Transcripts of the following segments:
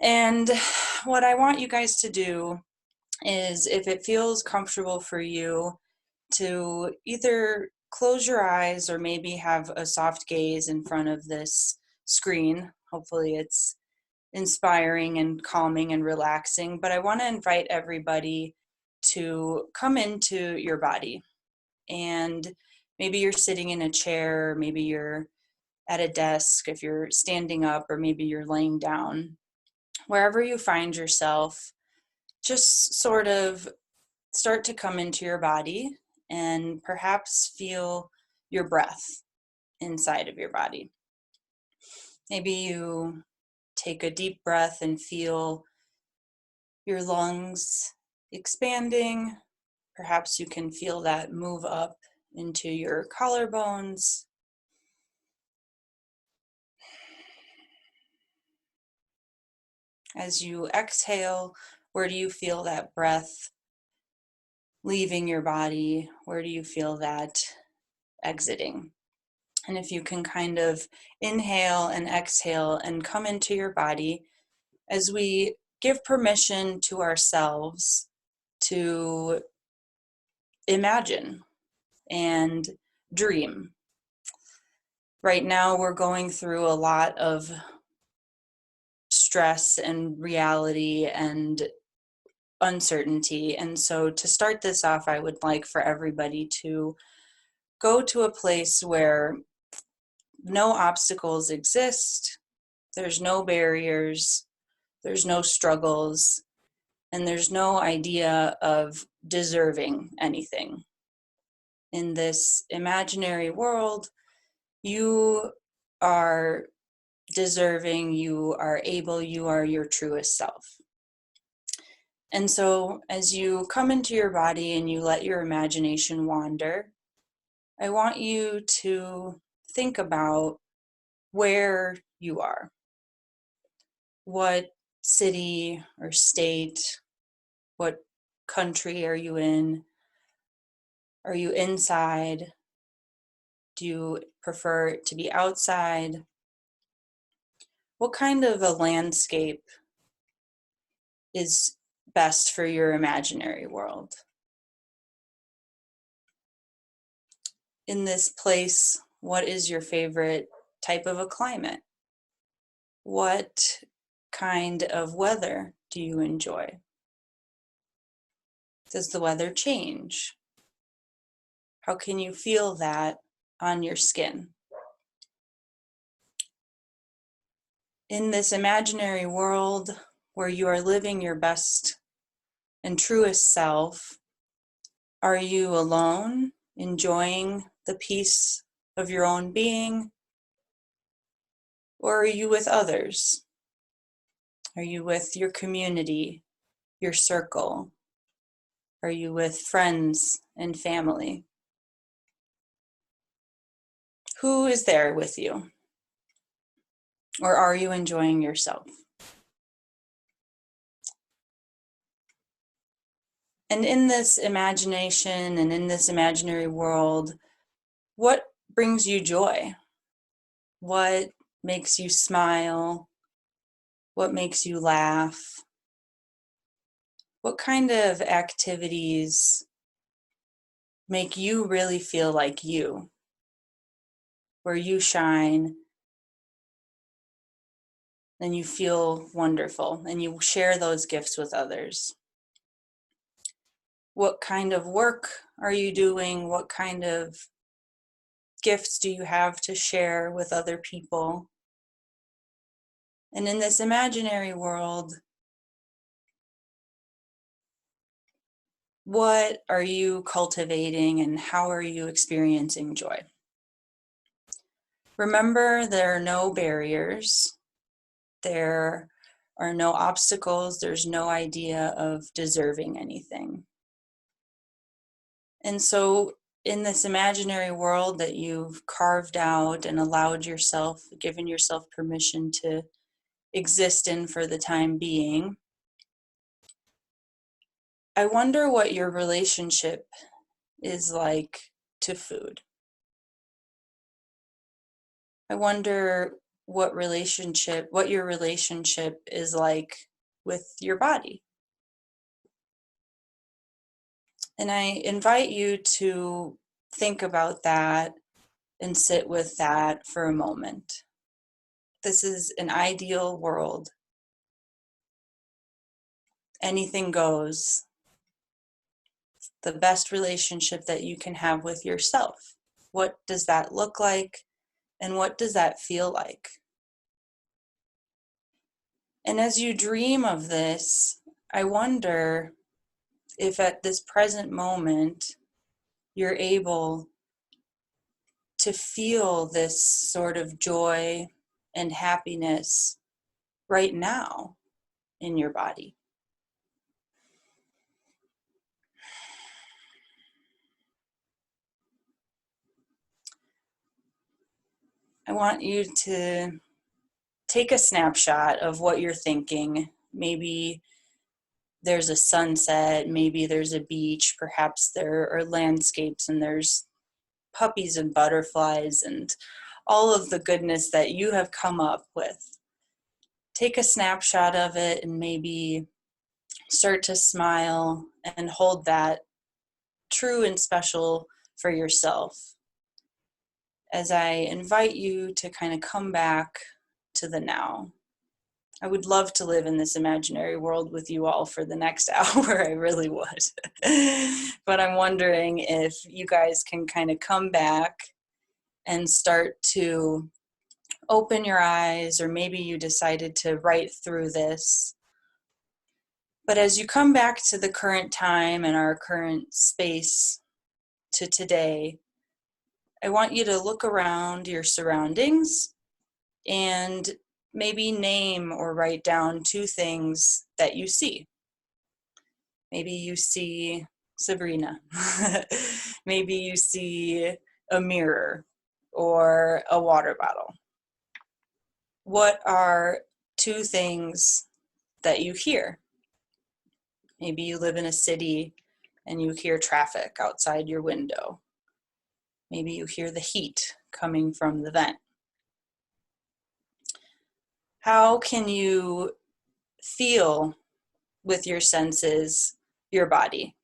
And what I want you guys to do is, if it feels comfortable for you, to either close your eyes or maybe have a soft gaze in front of this screen. Hopefully it's inspiring and calming and relaxing, but I want to invite everybody to come into your body. And maybe you're sitting in a chair, maybe you're at a desk, if you're standing up, or maybe you're laying down. Wherever you find yourself, just sort of start to come into your body and perhaps feel your breath inside of your body. Maybe you take a deep breath and feel your lungs expanding. Perhaps you can feel that move up into your collarbones. As you exhale, where do you feel that breath leaving your body? Where do you feel that exiting? And if you can kind of inhale and exhale and come into your body, as we give permission to ourselves to imagine and dream. Right now, we're going through a lot of stress and reality and uncertainty. And so to start this off, I would like for everybody to go to a place where no obstacles exist, there's no barriers, there's no struggles, and there's no idea of deserving anything. In this imaginary world, you are deserving, you are able, you are your truest self. And so as you come into your body and you let your imagination wander, I want you to think about where you are. What city or state, what country are you in? Are you inside? Do you prefer to be outside? What kind of a landscape is best for your imaginary world? In this place, what is your favorite type of a climate? What kind of weather do you enjoy? Does the weather change? How can you feel that on your skin? In this imaginary world where you are living your best and truest self, are you alone, enjoying the peace of your own being? Or are you with others? Are you with your community, your circle? Are you with friends and family? Who is there with you? Or are you enjoying yourself? And in this imagination and in this imaginary world, what brings you joy? What makes you smile? What makes you laugh? What kind of activities make you really feel like you, where you shine and you feel wonderful and you share those gifts with others? What kind of work are you doing? What kind of gifts do you have to share with other people? And in this imaginary world, what are you cultivating and how are you experiencing joy? Remember, there are no barriers. There are no obstacles. There's no idea of deserving anything. And so in this imaginary world that you've carved out and allowed yourself, given yourself permission to exist in for the time being, I wonder what your relationship is like to food. I wonder what your relationship is like with your body. And I invite you to think about that and sit with that for a moment. This is an ideal world. Anything goes. The best relationship that you can have with yourself. What does that look like? And what does that feel like? And as you dream of this, I wonder if at this present moment, you're able to feel this sort of joy and happiness right now in your body. I want you to take a snapshot of what you're thinking. Maybe there's a sunset, maybe there's a beach, perhaps there are landscapes and there's puppies and butterflies and all of the goodness that you have come up with. Take a snapshot of it and maybe start to smile and hold that true and special for yourself as I invite you to kind of come back to the now. I would love to live in this imaginary world with you all for the next hour. I really would. But I'm wondering if you guys can kind of come back and start to open your eyes, or maybe you decided to write through this. But as you come back to the current time and our current space to today, I want you to look around your surroundings and maybe name or write down 2 things that you see. Maybe you see Sabrina. Maybe you see a mirror or a water bottle. What are 2 things that you hear? Maybe you live in a city and you hear traffic outside your window. Maybe you hear the heat coming from the vent. How can you feel with your senses your body?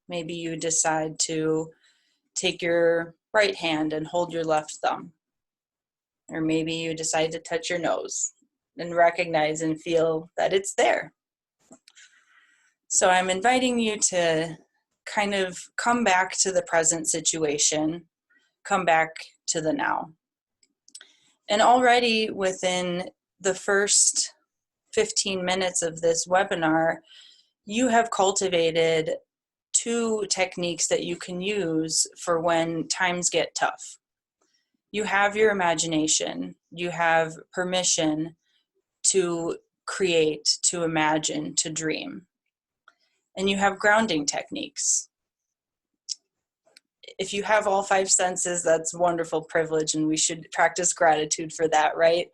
Maybe you decide to take your right hand and hold your left thumb. Or maybe you decide to touch your nose and recognize and feel that it's there. So I'm inviting you to kind of come back to the present situation, come back to the now. And already within the first 15 minutes of this webinar, you have cultivated 2 techniques that you can use for when times get tough. You have your imagination, you have permission to create, to imagine, to dream. And you have grounding techniques. If you have all 5 senses, that's a wonderful privilege, and we should practice gratitude for that, right?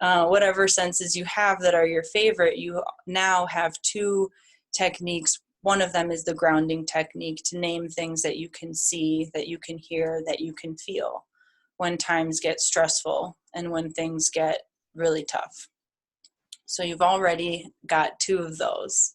Whatever senses you have that are your favorite, you now have 2 techniques. One of them is the grounding technique, to name things that you can see, that you can hear, that you can feel when times get stressful and when things get really tough. So you've already got 2 of those.